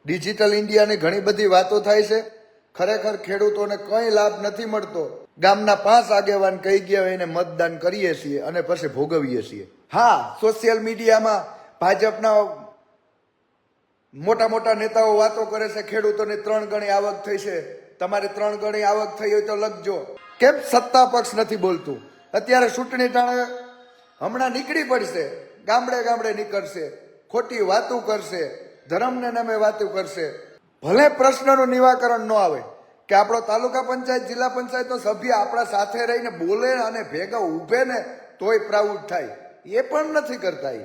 Digital ઇન્ડિયાની ઘણી બધી વાતો થાય છે, ખરેખર ખેડૂતોને કંઈ લાભ નથી મળતો. ગામના 5 આગેવાન કહી ગયા એને મતદાન કરીએ છીએ અને પછી ભોગવીએ છીએ. હા, સોશિયલ મીડિયામાં ભાજપના મોટા મોટા નેતાઓ વાતો કરે છે, ખેડૂતોની 3 ગણી આવક થઈ છે, તમારી 3 ગણી આવક થઈ હોય તો લખજો. કેમ સત્તા પક્ષ નથી બોલતું? અત્યારે ચૂંટણી ટાણે હમણાં નીકળી પડશે, ગામડે ગામડે નીકળશે, ખોટી વાતો કરશે, ધર્મને નામે વાતો કરશે. ભલે પ્રશ્નનું નિરાકરણ ન આવે કે આપણો તાલુકા પંચાયત જિલ્લા પંચાયતનો સભ્ય આપણા સાથે રહીને બોલે અને ભેગા ઊભે ને તોય પ્રાઉડ થાય, એ પણ નથી કરતા.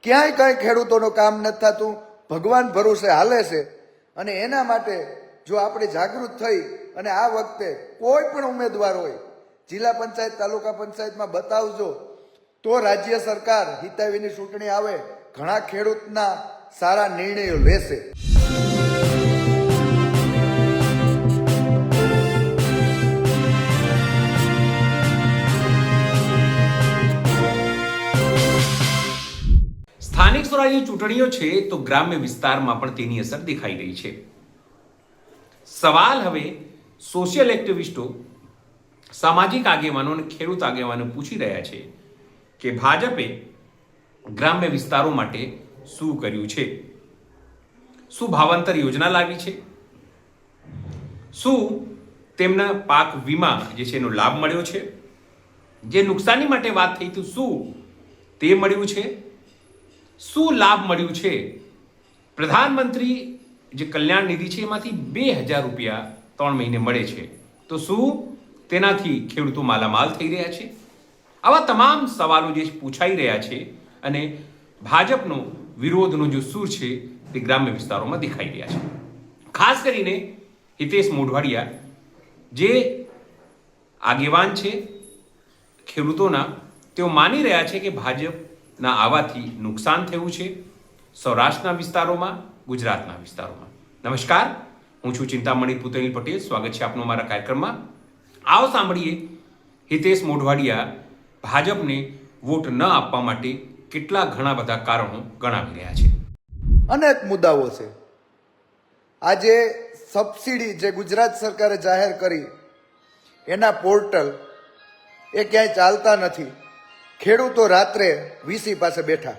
ક્યાંય કઈ ખેડૂતોનું કામ નથી થતું, ભગવાન ભરોસે હાલે છે. અને એના માટે જો આપણે જાગૃત થઈ અને આ વખતે કોઈ પણ ઉમેદવાર હોય જિલ્લા પંચાયત તાલુકા પંચાયતમાં બતાવજો તો રાજ્ય સરકાર હિતાવીની ચૂંટણી આવે ઘણા ખેડૂતના સારા નિર્ણયો લેશે. સ્થાનિક સ્વરાજ્યની ચૂંટણીઓ છે તો ગ્રામ્ય વિસ્તારમાં પણ તેની અસર દેખાઈ રહી છે. સવાલ હવે સોશિયલ એક્ટિવિસ્ટો, સામાજિક આગેવાનો અને ખેડૂત આગેવાનો પૂછી રહ્યા છે કે ભાજપે ગ્રામ્ય વિસ્તારો માટે શું કર્યું છે? શું ભાવાંતર યોજના લાવી છે? શું તેમના પાક વીમા જે છે એનો લાભ મળ્યો છે? જે નુકસાની માટે વાત થઈ તો શું તે મળ્યું છે? શું લાભ મળ્યું છે? પ્રધાનમંત્રી જે કલ્યાણ નિધિ છે એમાંથી 2000 રૂપિયા 3 મહિને મળે છે, તો શું તેનાથી ખેડૂતો માલામાલ થઈ રહ્યા છે? આવા તમામ સવાલો જે પૂછાઈ રહ્યા છે અને ભાજપનો વિરોધનો જો સૂર છે તે ગ્રામ્ય વિસ્તારોમાં દેખાઈ રહ્યા છે. ખાસ કરીને હિતેશ મોઢવાડિયા જે આગેવાન છે ખેડૂતોના, તેઓ માની રહ્યા છે કે ભાજપના આવવાથી નુકસાન થયું છે સૌરાષ્ટ્રના વિસ્તારોમાં, ગુજરાતના વિસ્તારોમાં. નમસ્કાર, હું છું ચિંતામણી પુતેલ પટેલ. સ્વાગત છે આપનું અમારા કાર્યક્રમમાં. આવો સાંભળીએ હિતેશ મોઢવાડિયા ભાજપને વોટ ન આપવા માટે કેટલા ઘણા બધા કારણો ગણાવી રહ્યા છે. અનેક મુદ્દાઓ છે. આજે સબસિડી જે ગુજરાત સરકારે જાહેર કરી એના પોર્ટલ એ ક્યાંય ચાલતા નથી. ખેડૂતો રાત્રે વીસી પાસે બેઠા.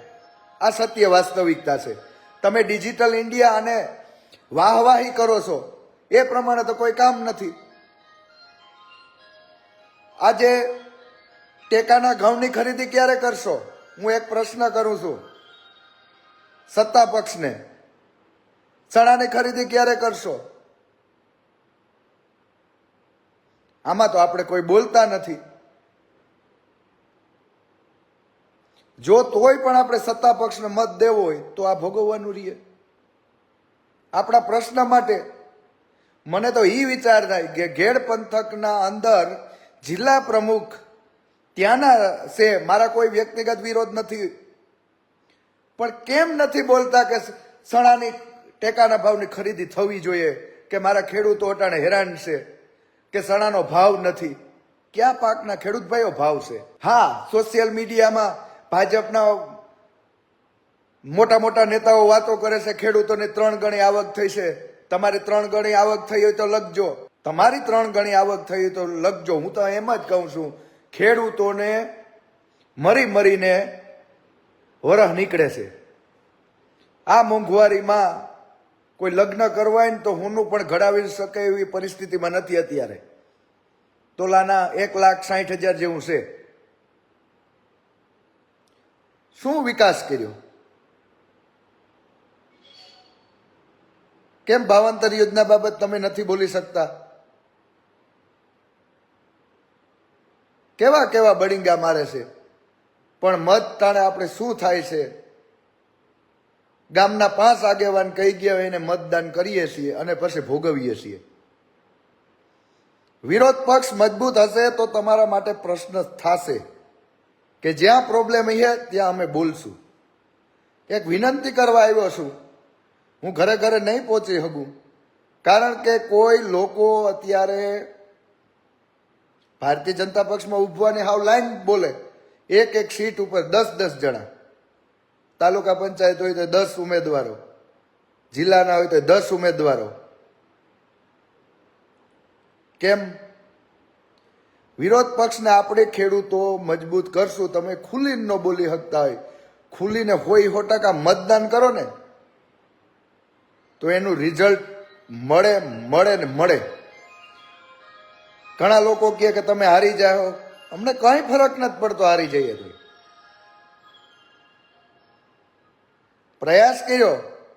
આ સત્ય વાસ્તવિકતા છે. તમે ડિજિટલ ઇન્ડિયા અને વાહવાહી કરો છો એ પ્રમાણે તો કોઈ કામ નથી. આજે ટેકાના ઘઉંની ખરીદી ક્યારે કરશો? હું એક પ્રશ્ન કરું છું સત્તા પક્ષને. ચણાની ખરીદી ક્યારે કરશો? આમાં તો આપણે કોઈ બોલતા નથી. જો તોય પણ આપણે સત્તા પક્ષને મત દેવો હોય તો આ ભોગવવાનું રહીએ. આપણા પ્રશ્ન માટે મને તો એ વિચાર થાય કે ઘેડ પંથકના અંદર જિલ્લા પ્રમુખ ત્યાંના છે, મારા કોઈ વ્યક્તિગત વિરોધ નથી, પણ કેમ નથી બોલતા કે ચણાની ટેકાના ભાવની ખરીદી થવી જોઈએ, કે મારા ખેડૂતો અટાણે હેરાન છે કે ચણાનો ભાવ નથી? ક્યાં પાકના ખેડૂત ભાઈઓ ભાવ છે? હા, સોશિયલ મીડિયામાં ભાજપના મોટા મોટા નેતાઓ વાતો કરે છે, ખેડૂતોની 3 ગણી આવક થઈ છે, તમારી 3 ગણી આવક થઈ હોય તો લખજો. તમારી 3 ગણી આવક થઈ હોય તો લખજો. હું તો એમ જ કહું છું, ખેડૂતોને મરી મરીને વરહ નીકળે છે. આ મોંઘવારીમાં કોઈ લગ્ન કરવા હોય ને તો હુંનું પણ ઘડાવી શકે એવી પરિસ્થિતિમાં નથી અત્યારે. તોલાના 1,60,000 જેવું છે. શું વિકાસ કર્યો? કેમ ભાવાંતર યોજના બાબત તમે નથી બોલી શકતા? કેવા કેવા બળિંગા મારે છે, પણ મત ટાણે આપણે શું થાય છે? ગામના 5 આગેવાન કહી ગયા એને મતદાન કરીએ છીએ અને પછી ભોગવીએ છીએ. વિરોધ પક્ષ મજબૂત હશે તો તમારા માટે પ્રશ્ન થશે કે જ્યાં પ્રોબ્લેમ છે ત્યાં અમે બોલશું. એક વિનંતી કરવા આવ્યો છું. હું ઘરે ઘરે નહીં પહોંચી શકું, કારણ કે કોઈ લોકો અત્યારે ભારતીય જનતા પક્ષમાં ઉભવાની હાવ લાઈન બોલે. એક સીટ ઉપર 10-10 જણા, તાલુકા પંચાયત હોય તો 10 ઉમેદવારો, જિલ્લાના હોય તો 10 ઉમેદવારો. કેમ? વિરોધ પક્ષને આપણે ખેડૂતો મજબૂત કરશું. તમે ખુલ્લીને ન બોલી શકતા હોય, ખુલ્લીને 100% મતદાન કરો ને તો એનું રિઝલ્ટ મળે. ઘણા લોકો કહે કે તમે હારી જાઓ. અમને કઈ ફરક નથી પડતો હારી જઈએ તો. પ્રયાસ કર્યો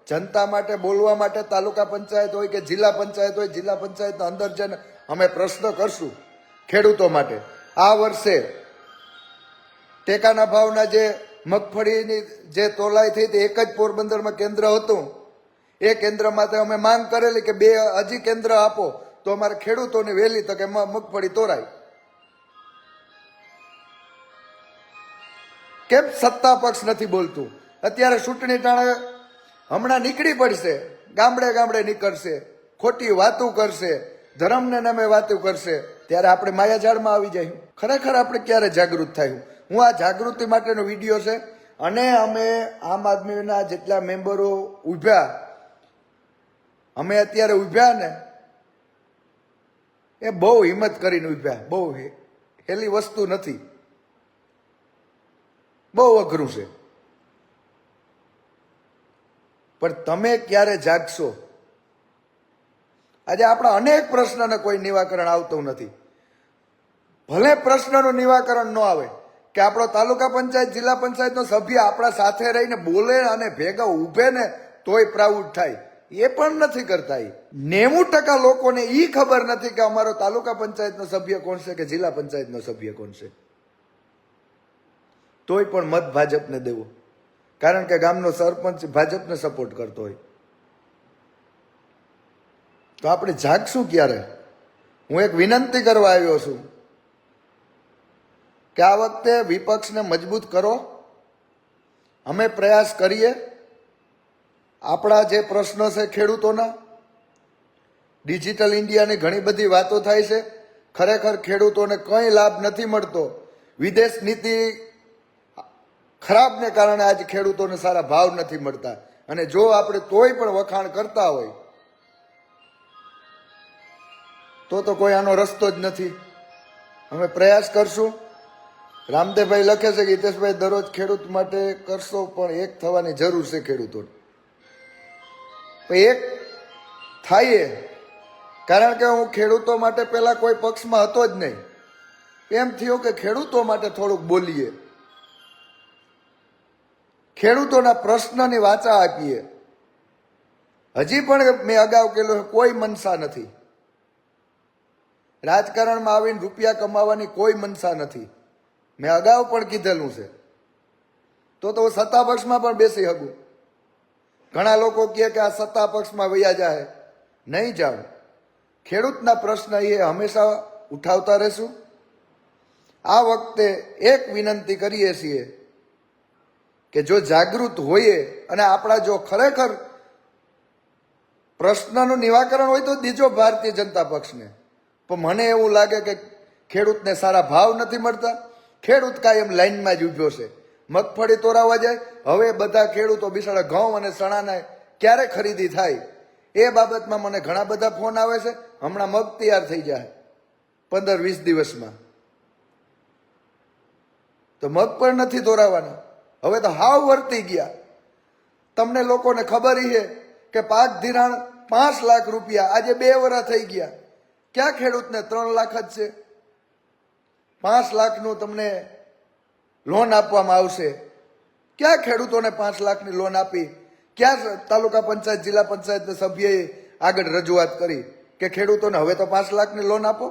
જનતા માટે બોલવા માટે. તાલુકા પંચાયત હોય કે જિલ્લા પંચાયત હોય, જિલ્લા પંચાયતના અંદર જઈને અમે પ્રશ્ન કરશું ખેડૂતો માટે. આ વર્ષે ટેકાના ભાવના જે મગફળીની જે તોલાઈ થઈ હતી, એક જ પોરબંદરમાં કેન્દ્ર હતું. એ કેન્દ્ર માટે અમે માંગ કરેલી કે 2 હજી કેન્દ્ર આપો તો અમારે ખેડૂતોને વહેલી તકે મગફળી તોરાય. કેમ સત્તા પક્ષ નથી બોલતું? અત્યારે ચૂંટણી ટાણે હમણાં નીકળી પડશે, ગામડે નીકળશે, ખોટી વાતો કરશે, ધર્મને નામે વાતો કરશે. ત્યારે આપણે માયાજાળમાં આવી જાય. ખરેખર આપણે ક્યારે જાગૃત થયું? હું આ જાગૃતિ માટેનો વિડીયો છે. અને અમે આમ આદમીના જેટલા મેમ્બરો ઉભ્યા, અમે અત્યારે ઉભ્યા ને એ બહુ હિંમત કરીને ઉભ્યા. બહુ હેલી વસ્તુ નથી, બહુ અઘરું છે. પણ તમે ક્યારે જાગશો? આજે આપણા અનેક પ્રશ્નને કોઈ નિવાકરણ આવતું નથી. ભલે પ્રશ્નનું નિવાકરણ ન આવે કે આપણો તાલુકા પંચાયત જિલ્લા પંચાયતનો સભ્ય આપણા સાથે રહીને બોલે અને ભેગા ઊભે ને તોય પ્રાઉડ થાય. એ પણ નથી કરતા. 90% લોકોને એ ખબર નથી કે અમારો તાલુકા પંચાયતનો સભ્ય કોણ છે કે જિલ્લા પંચાયતનો સભ્ય કોણ છે. તોય પણ મત ભાજપને દેવો, કારણ કે ગામનો સરપંચ ભાજપને સપોર્ટ કરતો હોય. તો આપણે જાગશું ક્યારે? હું એક વિનંતી કરવા આવ્યો છું કે આ વખતે વિપક્ષને મજબૂત કરો. અમે પ્રયાસ કરીએ. આપણા જે પ્રશ્નો છે ખેડૂતોના, ડિજિટલ ઇન્ડિયાની ઘણી બધી વાતો થાય છે. ખરેખર ખેડૂતોને કંઈ લાભ નથી મળતો. વિદેશ નીતિ ખરાબને કારણે આજે ખેડૂતોને સારા ભાવ નથી મળતા. અને જો આપણે તોય પણ વખાણ કરતા હોય તો કોઈ આનો રસ્તો જ નથી. અમે પ્રયાસ કરશું. રામદેવભાઈ લખે છે કે હિતેશભાઈ દરરોજ ખેડૂત માટે કરશો, પણ એક થવાની જરૂર છે ખેડૂતોને. એક થાય, કારણ કે હું ખેડૂતો માટે પહેલા કોઈ પક્ષમાં હતો જ નહીં. એમ થયું કે ખેડૂતો માટે થોડુંક બોલીએ, ખેડૂતોના પ્રશ્નની વાચા આપીએ. હજી પણ મેં અગાઉ કહેલું, કોઈ મનસા નથી. રાજકારણમાં આવીને રૂપિયા કમાવાની કોઈ મનસા નથી. મેં અગાઉ પણ કીધેલું છે. તો સત્તા પક્ષમાં પણ બેસી શકું. ઘણા લોકો કહે કે આ સત્તા પક્ષમાં વયા જાય. નહીં જાવ. ખેડૂતના પ્રશ્ન એ હંમેશા ઉઠાવતા રહેશું. આ વખતે એક વિનંતી કરીએ છીએ કે જો જાગૃત હોઈએ અને આપણા જો ખરેખર પ્રશ્નનું નિવાકરણ હોય તો દીજો ભારતીય જનતા પક્ષને. પણ મને એવું લાગે કે ખેડૂતને સારા ભાવ નથી મળતા. ખેડૂત કાયમ લાઈનમાં જ ઉભ્યો છે. મગફળી તોરાવા જાય, હવે બધા ખેડૂતો બિચારા ઘઉં અને ચણાને ક્યારે ખરીદી થાય એ બાબતમાં મને ઘણા બધા ફોન આવે છે. હમણાં મગ તૈયાર થઈ જાય 15-20 દિવસમાં, તો મગ પણ નથી તોરાવાના. હવે તો હાવ વર્તી ગયા. તમને લોકોને ખબર છે કે પાક ધિરાણ 5 લાખ રૂપિયા આજે 2 વર્ષ થઈ ગયા. ક્યાં ખેડૂતને 3 લાખ જ છે? 5 લાખનું તમને લોન આપવામાં આવશે. ક્યાં ખેડૂતોને 5 લાખની લોન આપી? ક્યાં તાલુકા પંચાયત જિલ્લા પંચાયતના સભ્યએ આગળ રજૂઆત કરી કે ખેડૂતોને હવે તો 5 લાખની લોન આપો?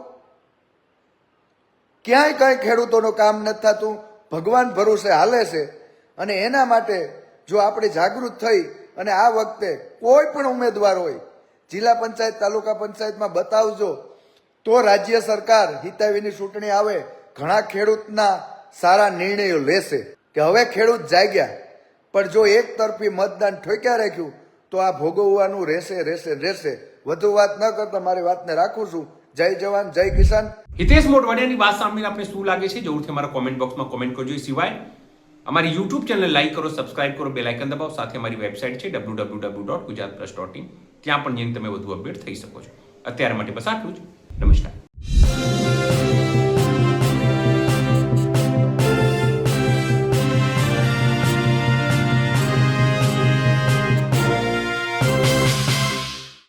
ક્યાંય કઈ ખેડૂતોનું કામ નથી થતું. ભગવાન ભરોસે હાલે છે. અને એના માટે જો આપણે જાગૃત થઈ અને આ વખતે કોઈ પણ ઉમેદવાર હોય જિલ્લા પંચાયત તાલુકા પંચાયતમાં બતાવજો, તો રાજ્ય સરકાર હિતાવીની ચૂંટણી આવે ઘણા ખેડૂતના સારા નિર્ણયો લેશે કે હવે ખેડૂત જાગ્યા. પણ જો એક તરફી મતદાન ઠોક્યા રાખ્યું તો આ ભોગવવાનું રહેશે. વધુ વાત ન કરતા મારી વાતને રાખું છું. જય જવાન, જય કિસાન. હિતેશ મોઢવાડિયાની વાત સાંભળીને આપણે શું લાગે છે જરૂરથી અમારા કોમેન્ટ બોક્સમાં કોમેન્ટ કરજો. એ સિવાય અમારી યુટ્યુબ ચેનલ લાઈક કરો, સબસ્ક્રાઇબ કરો, બેલ આઇકન દબાવો. સાથે અમારી વેબસાઇટ છે www.gujaratplus.in. ત્યાં પણ જઈને તમે વધુ અપડેટ થઈ શકો છો. અત્યારે માટે બસ આટલું જ. નમસ્કાર.